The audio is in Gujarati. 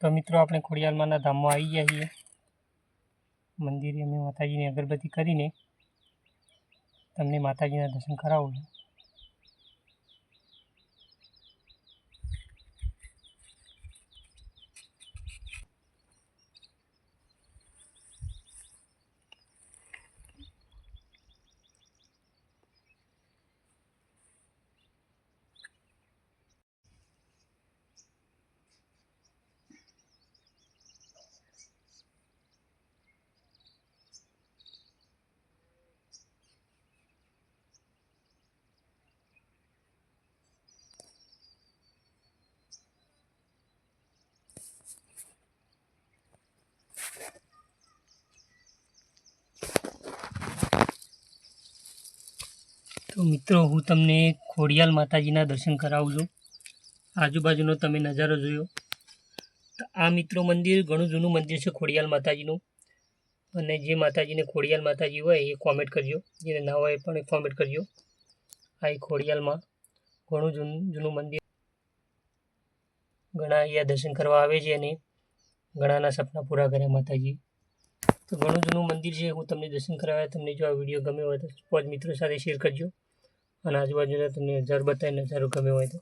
તો મિત્રો આપણે ખોડિયાલમાના ધામમાં આવી ગયા છીએ. મંદિરે અમે માતાજીની અગરબત્તી કરીને તમને માતાજીના દર્શન કરાવું છું. તો મિત્રો હું તમને ખોડિયાલ માતાજીના દર્શન કરાવું છું. આજુબાજુનો તમે નજારો જોયો. તો આ મિત્રો મંદિર ઘણું જૂનું મંદિર છે ખોડિયાલ માતાજીનું. અને જે માતાજીને ખોડિયાલ માતાજી હોય એ કોમેન્ટ કરજો, જેને ના હોય પણ એ કોમેન્ટ કરજો. આ એ ખોડિયાલમાં ઘણું જૂનું મંદિર, ઘણા અહીંયા દર્શન કરવા આવે છે અને ઘણાના સપના પૂરા કર્યા માતાજી. તો ઘણું જૂનું મંદિર છે, હું તમને દર્શન કરાવ્યા. તમને જો આ વિડીયો ગમ્યો હોય તો 5 મિત્રો સાથે શેર કરજો અને આજુબાજુના તમને નજારો બતાવીને નજારો ગમ્યો હોય તો